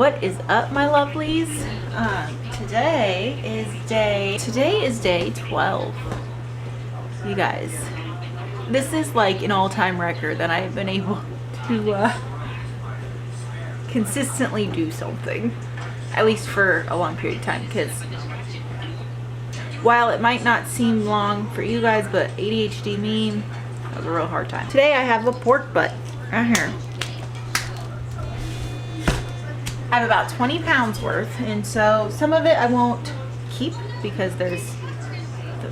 What is up, my lovelies? Today is day 12. You guys, this is like an all-time record that I have been able to consistently do something, at least for a long period of time, because while it might not seem long for you guys, but ADHD me, that was a real hard time. Today I have a pork butt right here. I have about 20 pounds worth, and so some of it I won't keep because there's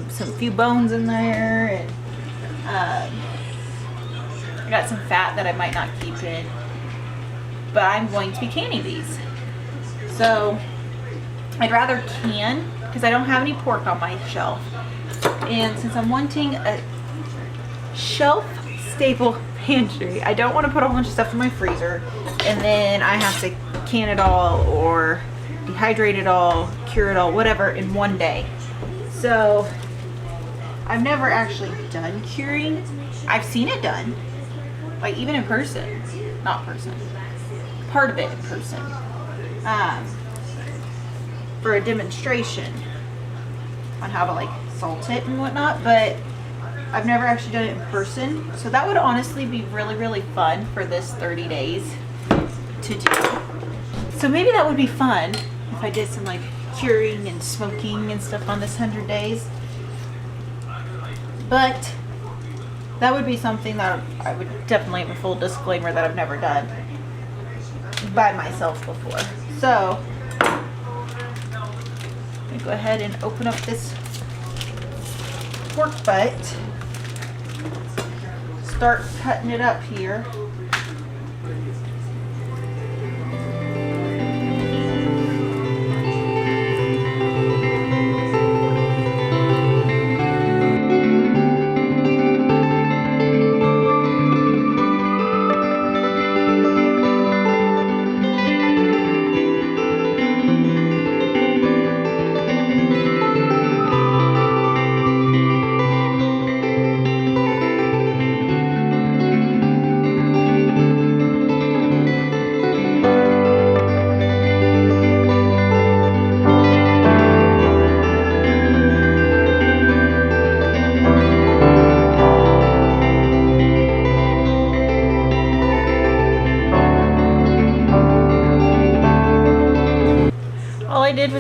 some few bones in there, and I got some fat that I might not keep in, but I'm going to be canning these. So I'd rather can, because I don't have any pork on my shelf, and since I'm wanting a shelf stable pantry, I don't want to put a whole bunch of stuff in my freezer and then I have to can it all or dehydrate it all, cure it all, whatever, in one day. So I've never actually done curing. I've seen it done, like even in person, not person, part of it in person, for a demonstration on how to like salt it and whatnot, but I've never actually done it in person. So that would honestly be really, really fun for this 30 days to do. So maybe that would be fun if I did some like curing and smoking and stuff on this 100 days. But that would be something that I would definitely have a full disclaimer that I've never done by myself before. So let me go ahead and open up this pork butt. Start cutting it up here.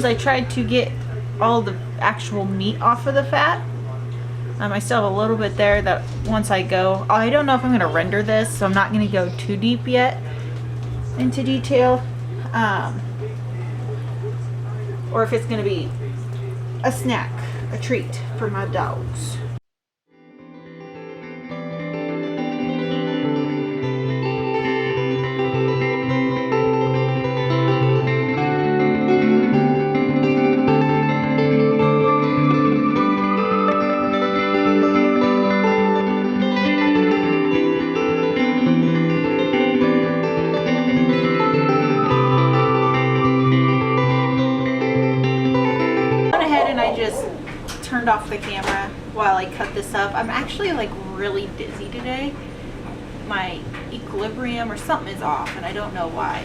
I tried to get all the actual meat off of the fat. I still have a little bit there that once I go, I don't know if I'm going to render this, so I'm not going to go too deep yet into detail, or if it's going to be a snack, a treat for my dogs. Turned off the camera while I cut this up. I'm actually like really dizzy today. My equilibrium or something is off and I don't know why.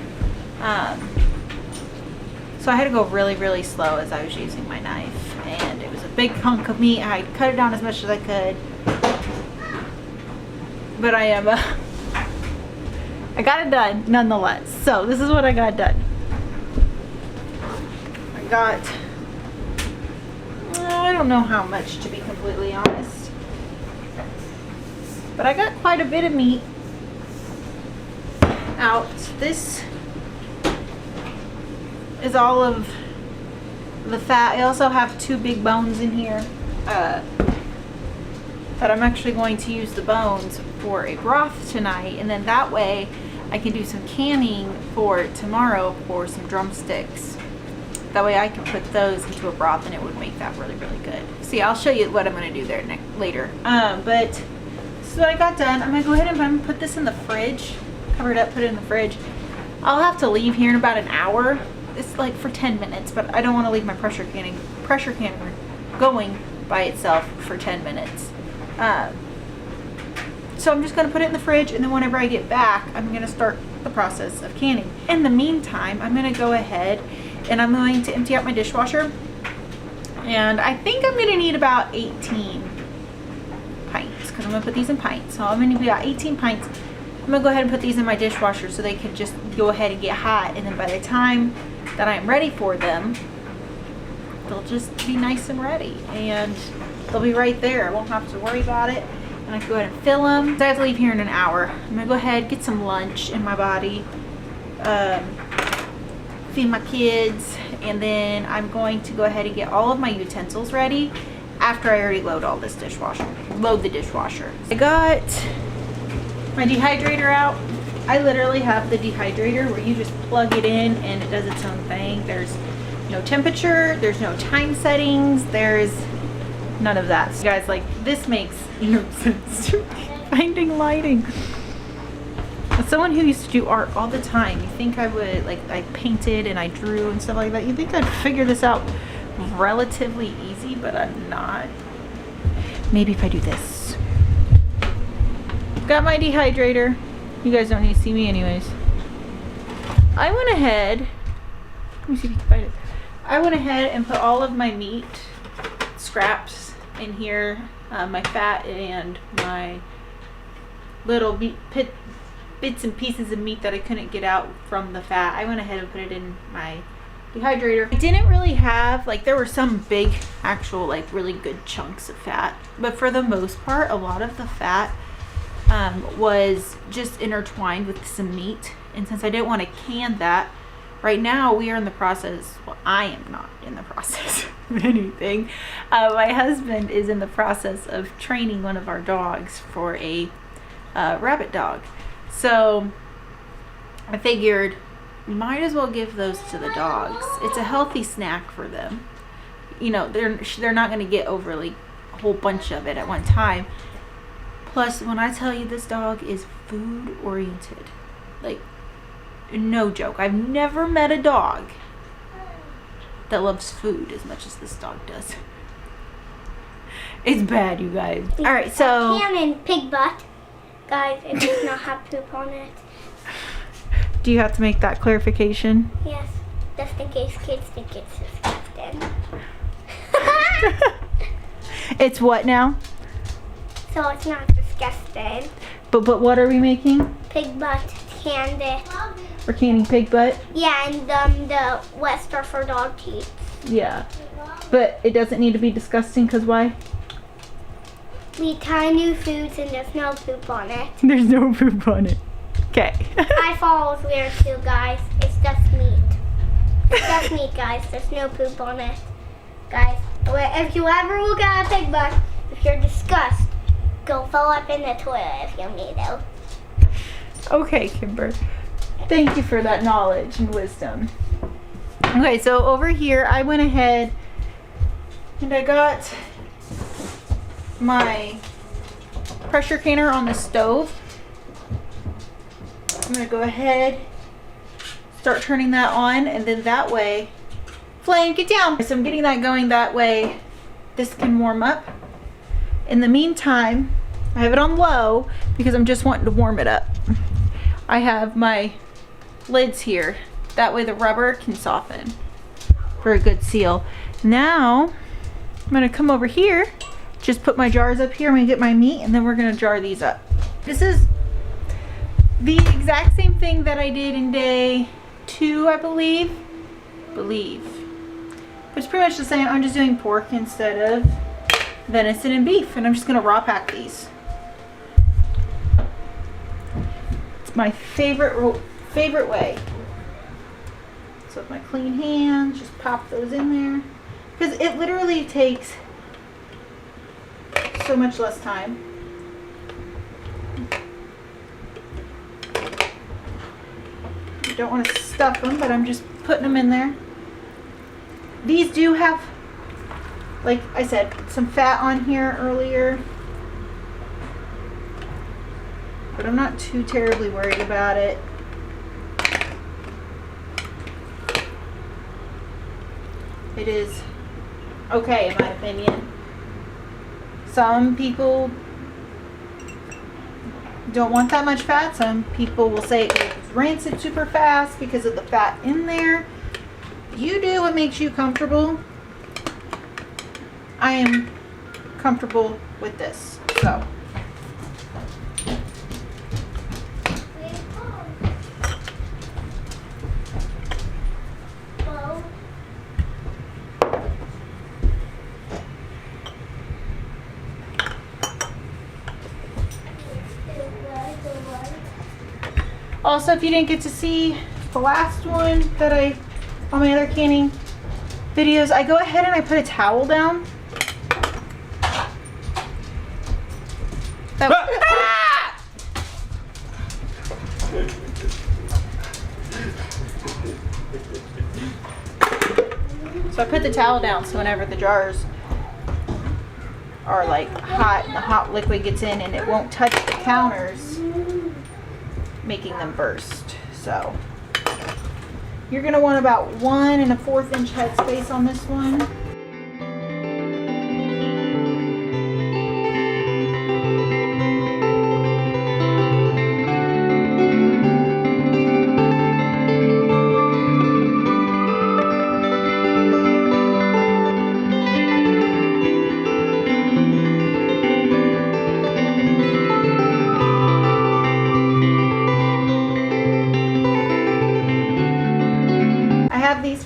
So I had to go really, really slow as I was using my knife, and it was a big hunk of meat. I cut it down as much as I could, but I got it done nonetheless. So this is what I got done. I don't know how much, to be completely honest, but I got quite a bit of meat out. This is all of the fat. I also have 2 big bones in here that I'm actually going to use the bones for a broth tonight, and then that way I can do some canning for tomorrow for some drumsticks. That way I can put those into a broth and it would make that really, really good. See, I'll show you what I'm going to do there later. But this is what I got done. I'm going to go ahead and put this in the fridge. Cover it up, put it in the fridge. I'll have to leave here in about an hour. It's like for 10 minutes, but I don't want to leave my pressure canner going by itself for 10 minutes. So I'm just going to put it in the fridge, and then whenever I get back, I'm going to start the process of canning. In the meantime, I'm going to go ahead and I'm going to empty out my dishwasher. And I think I'm going to need about 18 pints because I'm going to put these in pints. So I'm going to need about 18 pints. I'm going to go ahead and put these in my dishwasher so they can just go ahead and get hot. And then by the time that I'm ready for them, they'll just be nice and ready. And they'll be right there. I won't have to worry about it. And I can go ahead and fill them. So I have to leave here in an hour. I'm going to go ahead, get some lunch in my body. Feed my kids. And then I'm going to go ahead and get all of my utensils ready after I already load all this dishwasher. Load the dishwasher. I got my dehydrator out. I literally have the dehydrator where you just plug it in and it does its own thing. There's no temperature, there's no time settings, there's none of that. So guys, like, this makes no sense to me. Finding lighting. As someone who used to do art all the time, you think I would, like, I painted and I drew and stuff like that, you think I'd figure this out relatively easy, but I'm not. Maybe if I do this. Got my dehydrator. You guys don't need to see me anyways. I went ahead, let me see if you can find it. I went ahead and put all of my meat scraps in here, my fat and my little bits and pieces of meat that I couldn't get out from the fat. I went ahead and put it in my dehydrator. I didn't really have, like, there were some big actual, like, really good chunks of fat, but for the most part a lot of the fat was just intertwined with some meat. And since I didn't want to can that, right now we are in the process, well, I am not in the process of anything. My husband is in the process of training one of our dogs for a rabbit dog. So I figured might as well give those to the dogs. It's a healthy snack for them. You know, they're not going to get overly a whole bunch of it at one time. Plus, when I tell you this dog is food oriented, like, no joke. I've never met a dog that loves food as much as this dog does. It's bad, you guys. All right, so Cannon pig butt, guys. It does not have poop on it. Do you have to make that clarification? Yes, just in case kids think it's disgusting. It's what now? So it's not disgusting. But what are we making? Pig butt candy. We're canning pig butt? Yeah, and the wet stuff for dog teeth. Yeah. But it doesn't need to be disgusting, because why? We try new foods and there's no poop on it. There's no poop on it. Okay. I thought it was weird too, guys. It's just meat. It's just meat, guys. There's no poop on it. Guys, if you ever look at a pig butt, if you're disgusted, go fill up in the toilet if you need to. Okay, Kimber. Thank you for that knowledge and wisdom. Okay, so over here I went ahead and I got my pressure canner on the stove. I'm going to go ahead, start turning that on, and then that way, flame, get down. So I'm getting that going that way this can warm up. In the meantime, I have it on low because I'm just wanting to warm it up. I have my lids here. That way the rubber can soften for a good seal. Now, I'm gonna come over here, just put my jars up here, I'm gonna get my meat, and then we're gonna jar these up. This is the exact same thing that I did in day 2, I believe. But it's pretty much the same. I'm just doing pork instead of venison and beef, and I'm just gonna raw pack these. It's my favorite way. So with my clean hands, just pop those in there, because it literally takes so much less time. I don't want to stuff them, but I'm just putting them in there. These do have, like I said, some fat on here earlier, but I'm not too terribly worried about it. It is okay in my opinion. Some people don't want that much fat. Some people will say it's rinse it super fast because of the fat in there. You do what makes you comfortable. I am comfortable with this, so. Also, if you didn't get to see the last one that on my other canning videos, I go ahead and I put a towel down. So I put the towel down so whenever the jars are like hot and the hot liquid gets in and it won't touch the counters, making them burst. So you're going to want about 1 1/4 inch headspace on this one. These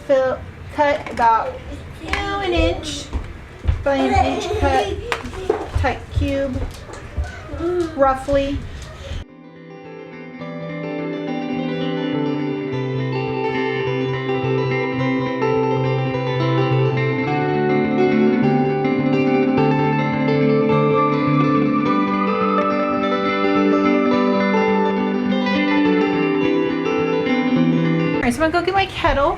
cut about 1 inch by 1 inch cut, type cube, roughly. Alright, so I'm gonna go get my kettle.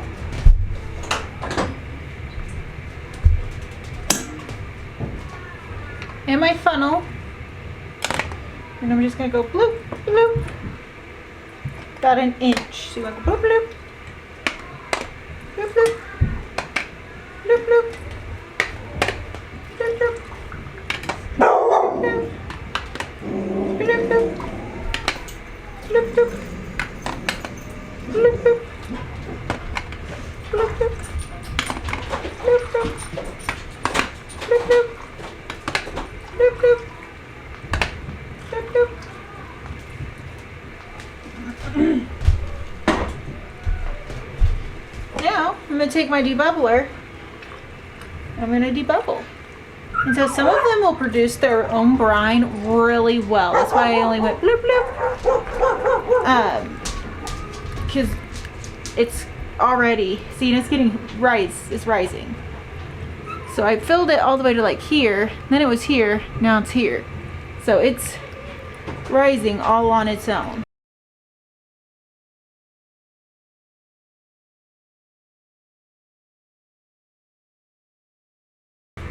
And my funnel, and I'm just gonna go bloop, bloop, about 1 inch. So you want to go bloop, bloop, bloop, bloop, bloop, bloop, bloop, bloop, bloop, bloop, bloop, bloop, bloop, bloop, bloop, bloop, bloop, bloop, bloop, bloop. Bloop, bloop. Bloop, bloop. Now I'm going to take my debubbler and I'm going to debubble. And so some of them will produce their own brine really well. That's why I only went bloop bloop. Because it's already, see, it's getting it's rising. So I filled it all the way to like here, then it was here, now it's here. So it's rising all on its own.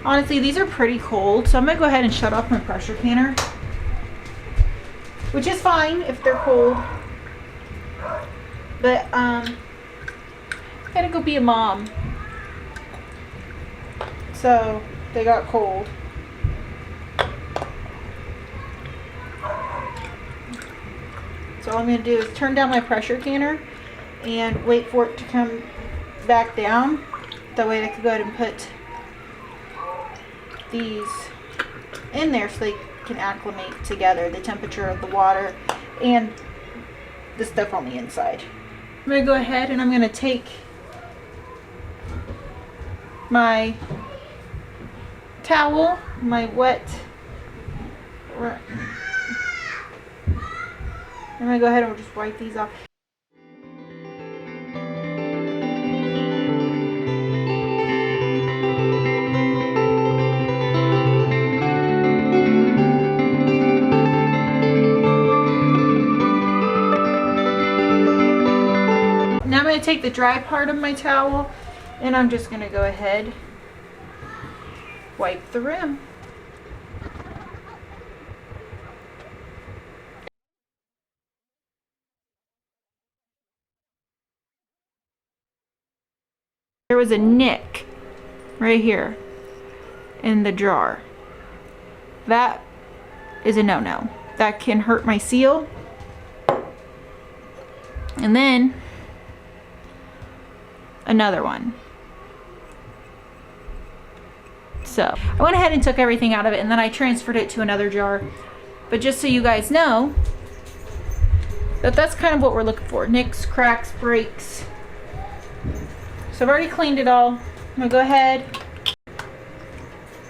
Honestly, these are pretty cold, so I'm gonna go ahead and shut off my pressure canner, which is fine if they're cold. But I gotta go be a mom. So they got cold. So all I'm going to do is turn down my pressure canner and wait for it to come back down. That way I can go ahead and put these in there so they can acclimate together, the temperature of the water and the stuff on the inside. I'm going to go ahead and I'm going to take my towel, my wet, I'm gonna go ahead and just wipe these off. Now I'm gonna take the dry part of my towel and I'm just gonna go ahead, wipe the rim. There was a nick right here in the jar. That is a no-no. That can hurt my seal. And then another one. So I went ahead and took everything out of it, and then I transferred it to another jar. But just so you guys know that that's kind of what we're looking for. Nicks, cracks, breaks. So I've already cleaned it all. I'm gonna go ahead,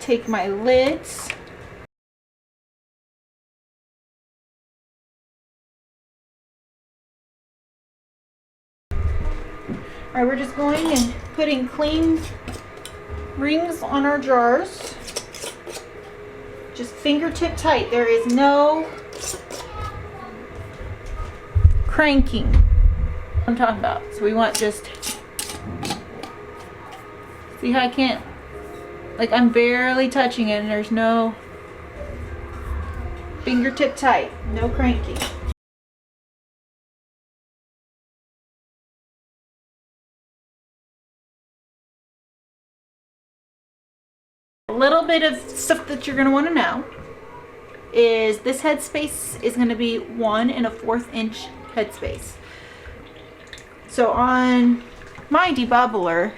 take my lids. All right, we're just going and putting clean rings on our jars. Just fingertip tight. There is no cranking. I'm talking about. So we want just, see how I can't, like I'm barely touching it and there's no fingertip tight, no cranking. A little bit of stuff that you're going to want to know is this headspace is going to be 1 1/4 inch headspace. So on my debubbler,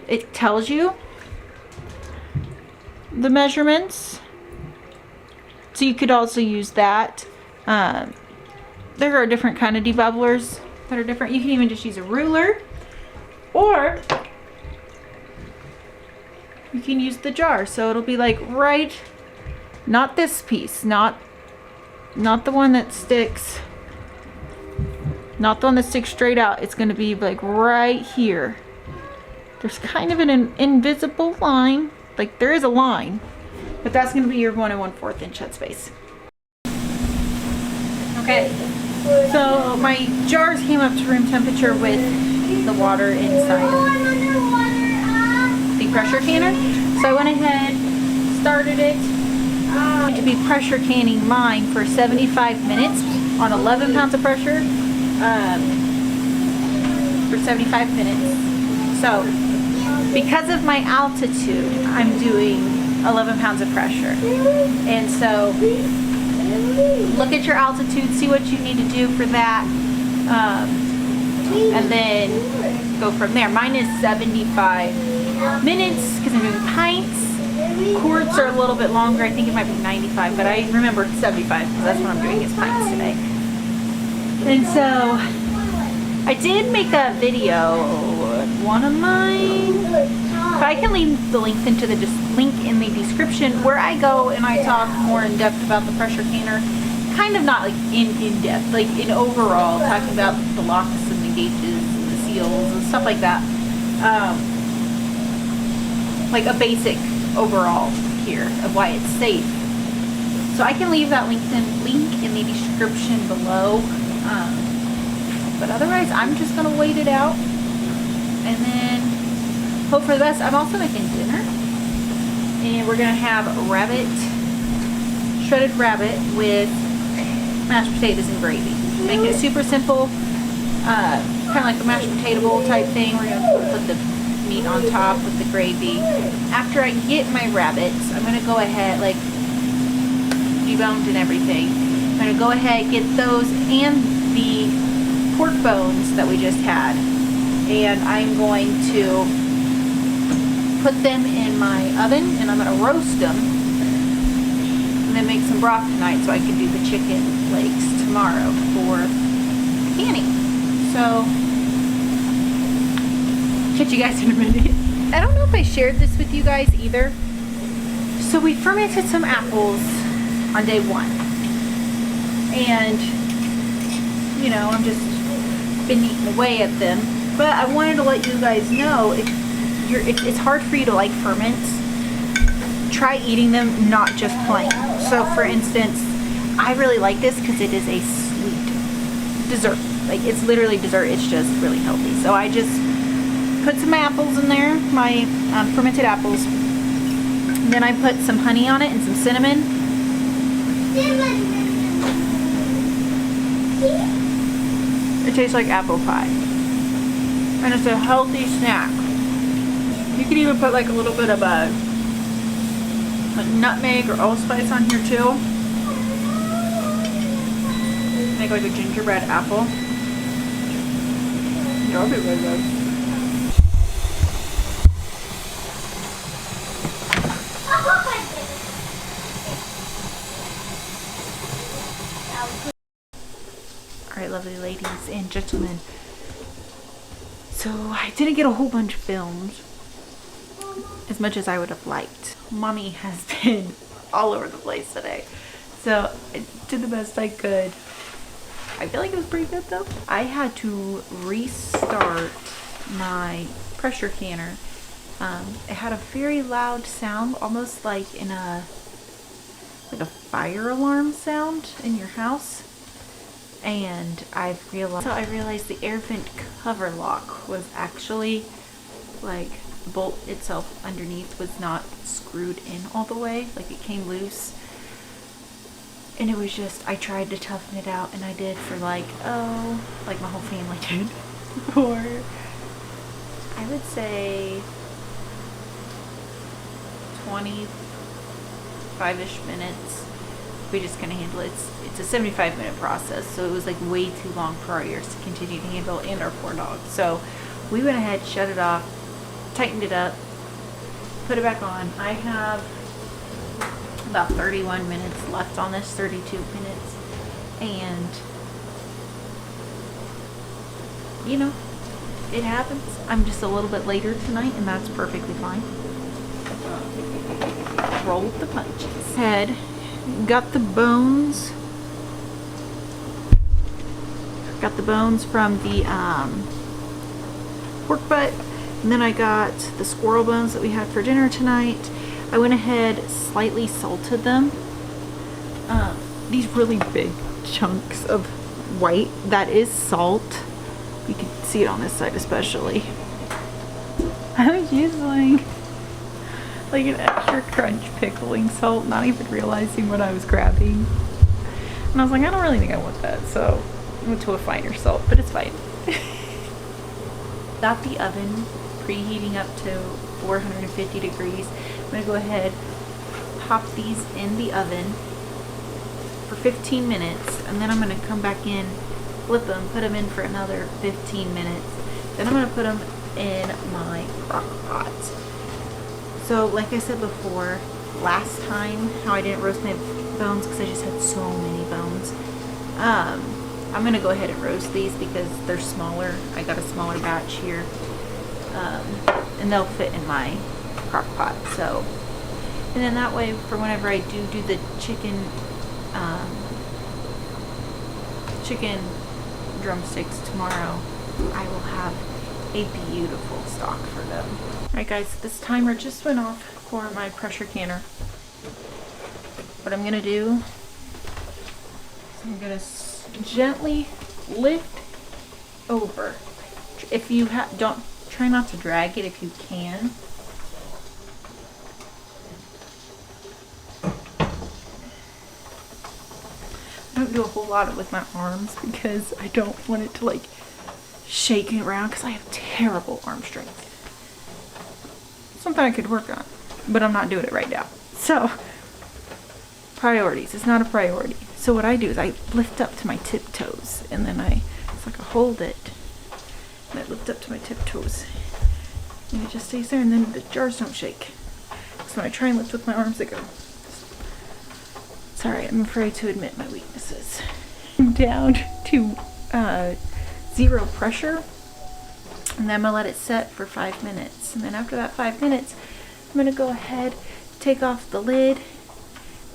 it tells you the measurements. So you could also use that. There are different kind of debubblers that are different. You can even just use a ruler, or you can use the jar. So it'll be like right, not this piece, not the one that sticks, not the one that sticks straight out. It's going to be like right here. There's kind of an invisible line, like there is a line, but that's going to be your 1 1/4 inch headspace. Okay, so my jars came up to room temperature with the water inside the pressure canner. So I went ahead, started it. I'm going to be pressure canning mine for 75 minutes on 11 pounds of pressure for 75 minutes. So because of my altitude, I'm doing 11 pounds of pressure. And so look at your altitude, see what you need to do for that, and then go from there. Mine is 75 minutes because I'm doing pints. Quarts are a little bit longer. I think it might be 95, but I remember 75 because that's what I'm doing is pints today. And so I did make a video, one of mine, but I can leave the link into the link in the description where I go and I talk more in depth about the pressure canner. Kind of not like in depth, like in overall, talking about the locks and the gauges and the seals and stuff like that. Like a basic overall here of why it's safe. So I can leave that link in the description below. But otherwise, I'm just gonna wait it out and then hope for the best. I'm also making dinner, and we're gonna have shredded rabbit with mashed potatoes and gravy. Making it super simple, kind of like a mashed potato bowl type thing. We're gonna put the meat on top with the gravy. After I get my rabbits, I'm gonna go ahead, like deboned and everything. I'm gonna go ahead, get those and the pork bones that we just had, and I'm going to put them in my oven and I'm going to roast them and then make some broth tonight so I can do the chicken legs tomorrow for canning. So catch you guys in a minute. I don't know if I shared this with you guys either. So we fermented some apples on day 1, and you know, I'm just been eating away at them, but I wanted to let you guys know if it's hard for you to like ferments, try eating them not just plain. So for instance, I really like this because it is a sweet dessert. Like it's literally dessert, it's just really healthy. So I just put some apples in there, my fermented apples, and then I put some honey on it and some cinnamon. It tastes like apple pie, and it's a healthy snack. You can even put like a little bit of like nutmeg or allspice on here too. Make like a gingerbread apple. I'll be right back. Alright, lovely ladies and gentlemen. So I didn't get a whole bunch filmed as much as I would have liked. Mommy has been all over the place today. So I did the best I could. I feel like it was pretty good though. I had to restart my pressure canner. It had a very loud sound, almost like in a fire alarm sound in your house. And I realized the air vent cover lock was actually like the bolt itself underneath was not screwed in all the way, like it came loose. And it was just, I tried to toughen it out, and I did for like my whole family did, for I would say 25-ish minutes. We just couldn't handle it. It's a 75-minute process, so it was like way too long for our ears to continue to handle, and our poor dog. So we went ahead, shut it off, tightened it up, put it back on. I have about 31 minutes left on this, 32 minutes, and you know, it happens. I'm just a little bit later tonight, and that's perfectly fine. Roll with the punches. Head, got the bones from the pork butt, and then I got the squirrel bones that we had for dinner tonight. I went ahead, slightly salted them. These really big chunks of white, that is salt. You can see it on this side especially. I was using like an extra crunch pickling salt, not even realizing what I was grabbing. And I was like, I don't really think I want that, so I went to a finer salt, but it's fine. Got the oven preheating up to 450 degrees. I'm gonna go ahead, pop these in the oven for 15 minutes, and then I'm gonna come back in, flip them, put them in for another 15 minutes. Then I'm gonna put them in my crock pot. So like I said before, last time, how I didn't roast my bones because I just had so many bones. I'm gonna go ahead and roast these because they're smaller. I got a smaller batch here. And they'll fit in my crock pot. So, and then that way, for whenever I do the chicken drumsticks tomorrow, I will have a beautiful stock for them. Alright guys, this timer just went off for my pressure canner. What I'm gonna do is I'm gonna gently lift over. If you don't, try not to drag it if you can. I don't do a whole lot with my arms because I don't want it to like shake it around because I have terrible arm strength. Something I could work on, but I'm not doing it right now. So, priorities. It's not a priority. So what I do is I lift up to my tiptoes, and then it's like I hold it, and I lift up to my tiptoes, and it just stays there, and then the jars don't shake. So when I try and lift with my arms, they go. Sorry, I'm afraid to admit my weaknesses. I'm down to 0 pressure, and then I'm gonna let it set for 5 minutes. And then after that 5 minutes, I'm gonna go ahead, take off the lid,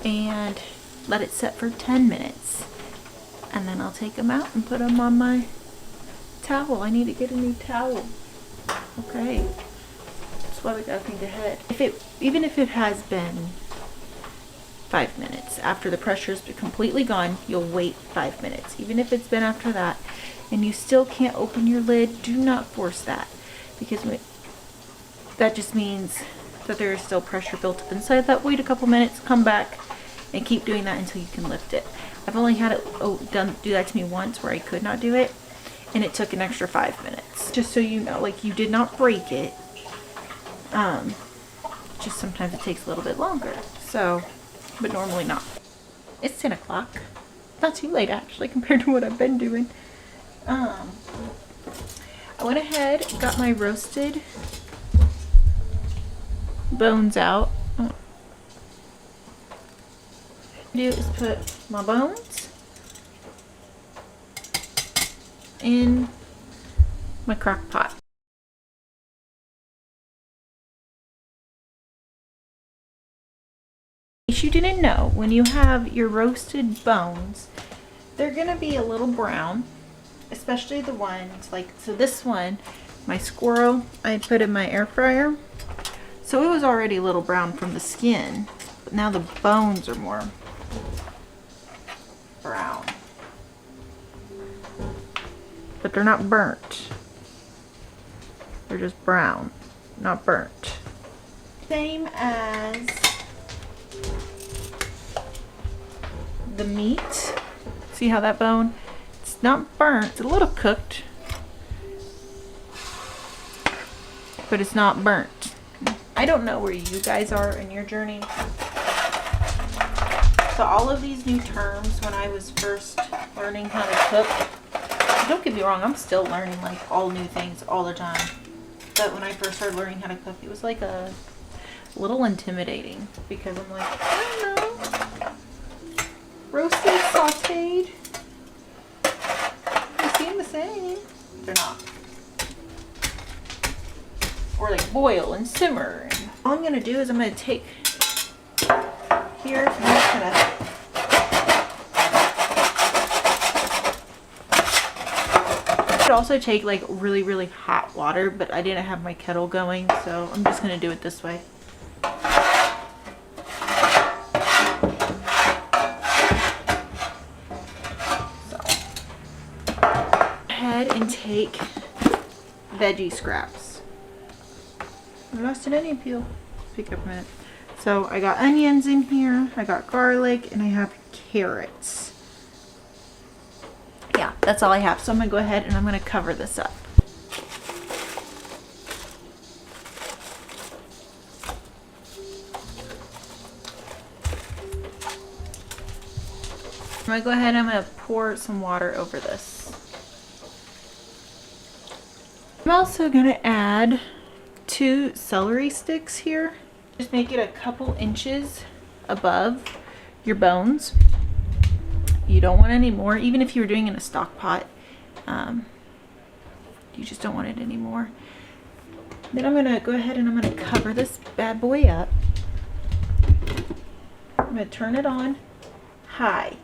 and let it set for 10 minutes. And then I'll take them out and put them on my towel. I need to get a new towel. Okay. That's why we gotta think ahead. Even if it has been 5 minutes after the pressure's completely gone, you'll wait 5 minutes. Even if it's been after that and you still can't open your lid, do not force that, because that just means that there is still pressure built up inside that. Wait a couple minutes, come back, and keep doing that until you can lift it. I've only had it do that to me once where I could not do it, and it took an extra 5 minutes. Just so you know, like, you did not break it. Just sometimes it takes a little bit longer. So, but normally not. It's 10 o'clock. Not too late actually compared to what I've been doing. I went ahead, got my roasted bones out. What I do is put my bones in my crock pot. In case you didn't know, when you have your roasted bones, they're gonna be a little brown, especially the ones like, so this one, my squirrel, I put in my air fryer. So it was already a little brown from the skin, but now the bones are more brown. But they're not burnt. They're just brown, not burnt. Same as the meat. See how that bone, it's not burnt, it's a little cooked, but it's not burnt. I don't know where you guys are in your journey. So all of these new terms when I was first learning how to cook, don't get me wrong, I'm still learning like all new things all the time. But when I first started learning how to cook, it was like a little intimidating because I'm like, I don't know. Roasted, sauteed, they seem the same. They're not. Or like boil and simmer. And all I'm gonna do is I'm gonna take here, I'm just gonna could also take like really, really hot water, but I didn't have my kettle going, so I'm just gonna do it this way. And take veggie scraps. I lost an onion peel. Pick up a minute. So I got onions in here, I got garlic, and I have carrots. Yeah, that's all I have. So I'm gonna go ahead and I'm gonna cover this up. I'm gonna go ahead and I'm gonna pour some water over this. I'm also going to add 2 celery sticks here. Just make it a couple inches above your bones. You don't want any more, even if you were doing it in a stock pot. You just don't want it anymore. Then I'm going to go ahead and I'm going to cover this bad boy up. I'm going to turn it on high.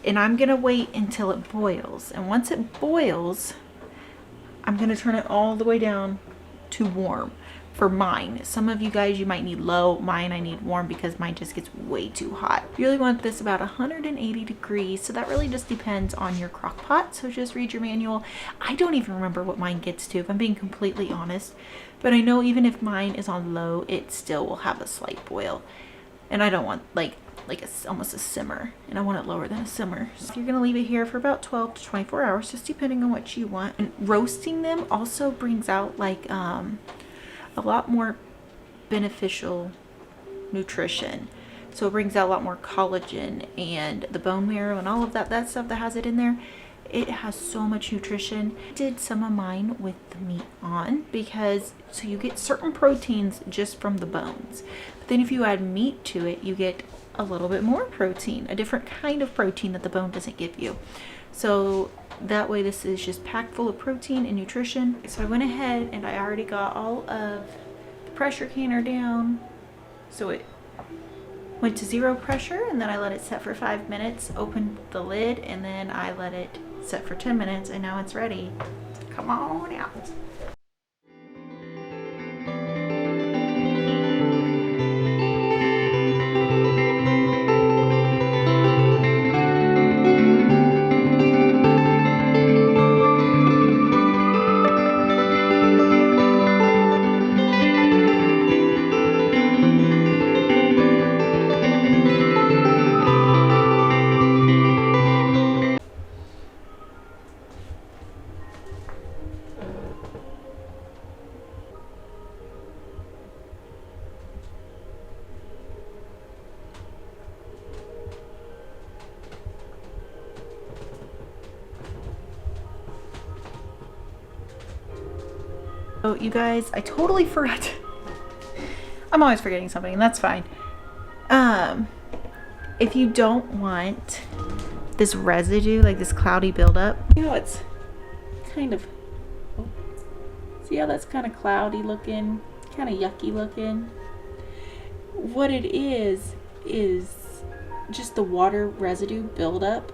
And I'm going to wait until it boils. And once it boils, I'm going to turn it all the way down to warm for mine. Some of you guys, you might need low. Mine, I need warm because mine just gets way too hot. You really want this about 180 degrees. So that really just depends on your crock pot. So just read your manual. I don't even remember what mine gets to, if I'm being completely honest. But I know even if mine is on low, it still will have a slight boil. And I don't want almost a simmer, and I want it lower than a simmer. So you're gonna leave it here for about 12 to 24 hours, just depending on what you want. And roasting them also brings out like a lot more beneficial nutrition. So it brings out a lot more collagen and the bone marrow and all of that stuff that has it in there. It has so much nutrition. I did some of mine with the meat on because so you get certain proteins just from the bones. But then if you add meat to it, you get a little bit more protein, a different kind of protein that the bone doesn't give you. So that way this is just packed full of protein and nutrition. So I went ahead and I already got all of the pressure canner down. So it went to 0 pressure, and then I let it set for 5 minutes, opened the lid, and then I let it set for 10 minutes, and now it's ready. Come on out. Oh, you guys, I totally forgot. I'm always forgetting something, and that's fine. If you don't want this residue, like this cloudy buildup, you know, it's kind of, oh, see how that's kind of cloudy looking, kind of yucky looking? What it is just the water residue buildup.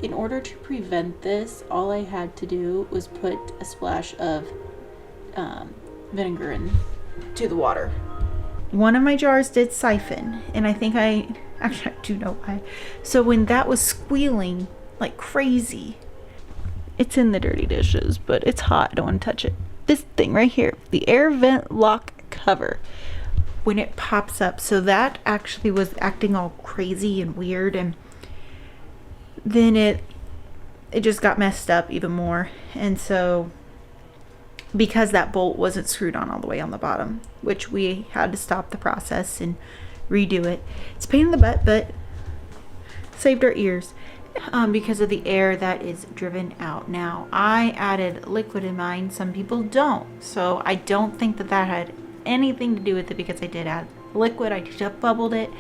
In order to prevent this, all I had to do was put a splash of vinegar into the water. One of my jars did siphon, and I think I do know why. So when that was squealing like crazy, it's in the dirty dishes, but it's hot. I don't want to touch it. This thing right here, the air vent lock cover, when it pops up, so that actually was acting all crazy and weird, and then it just got messed up even more. And so because that bolt wasn't screwed on all the way on the bottom, which we had to stop the process and redo it. It's a pain in the butt, but saved our ears because of the air that is driven out. Now, I added liquid in mine. Some people don't. So I don't think that had anything to do with it, because I did add liquid. I just bubbled it.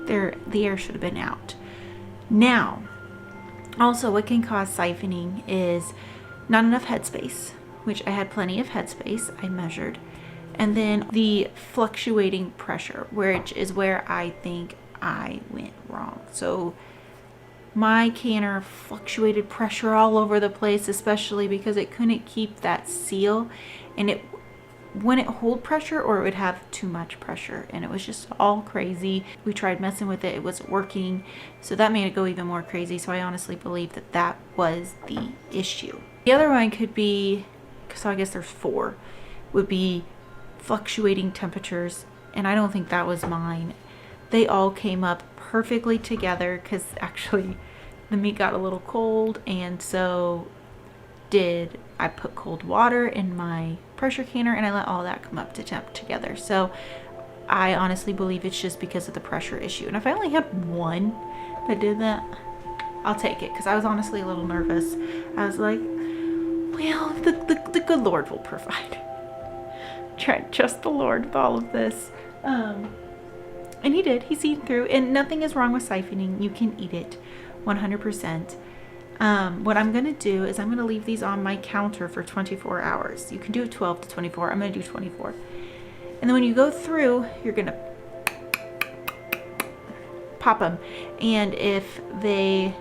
The air should have been out. Now, also what can cause siphoning is not enough headspace, which I had plenty of headspace. I measured. And then the fluctuating pressure, which is where I think I went wrong. So my canner fluctuated pressure all over the place, especially because it couldn't keep that seal, and it wouldn't hold pressure, or it would have too much pressure, and it was just all crazy. We tried messing with it, it wasn't working, so that made it go even more crazy. So I honestly believe that was the issue. The other one could be, so I guess there's 4, would be fluctuating temperatures, and I don't think that was mine. They all came up perfectly together, because actually the meat got a little cold, and so I put cold water in my pressure canner, and I let all that come up to temp together. So I honestly believe it's just because of the pressure issue. And if I only had one that did that, I'll take it, because I was honestly a little nervous. I was like, well, the good Lord will provide. Try to trust the Lord with all of this. And he did. He's eaten through, and nothing is wrong with siphoning. You can eat it 100%. What I'm going to do is I'm going to leave these on my counter for 24 hours. You can do 12 to 24. I'm going to do 24. And then when you go through, you're going to pop them. And if they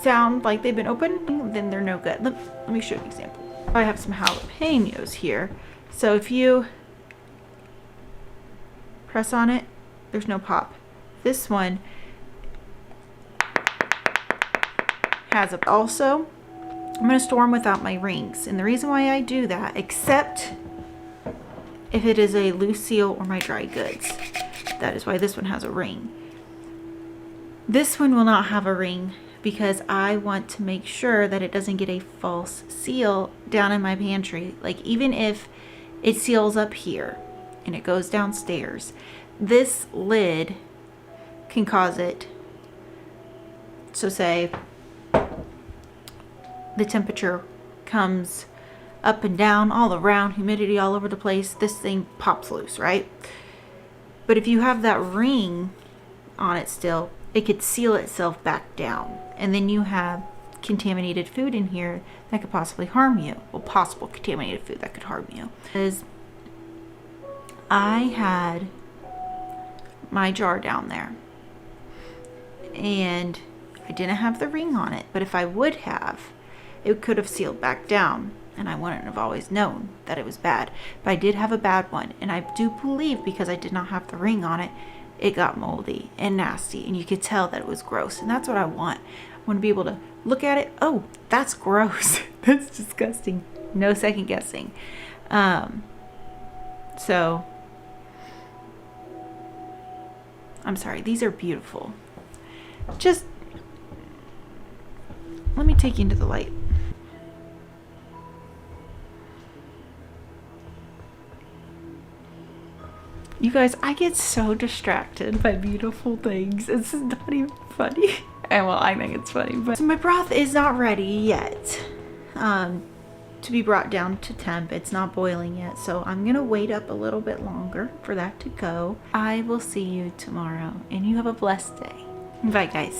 sound like they've been opened, then they're no good. Let me show you an example. I have some jalapenos here. So if you press on it, there's no pop. This one has a, also, I'm going to store them without my rings. And the reason why I do that, except if it is a loose seal or my dry goods, that is why this one has a ring. This one will not have a ring, because I want to make sure that it doesn't get a false seal down in my pantry. Like, even if it seals up here and it goes downstairs, this lid can cause it. So say the temperature comes up and down all around, humidity all over the place, this thing pops loose, right? But if you have that ring on it still, it could seal itself back down, and then you have contaminated food in here that could possibly harm you. Well, possible contaminated food that could harm you. Because I had my jar down there, and I didn't have the ring on it, but if I would have, it could have sealed back down, and I wouldn't have always known that it was bad. But I did have a bad one, and I do believe, because I did not have the ring on it, it got moldy and nasty, and you could tell that it was gross. And that's what I want. I want to be able to look at it. Oh, that's gross. That's disgusting. No second guessing. So I'm sorry. These are beautiful. Just let me take you into the light. You guys, I get so distracted by beautiful things. It's not even funny. And well, I think it's funny, but so my broth is not ready yet. to be brought down to temp. It's not boiling yet, so I'm gonna wait up a little bit longer for that to go. I will see you tomorrow, and you have a blessed day. Bye, guys.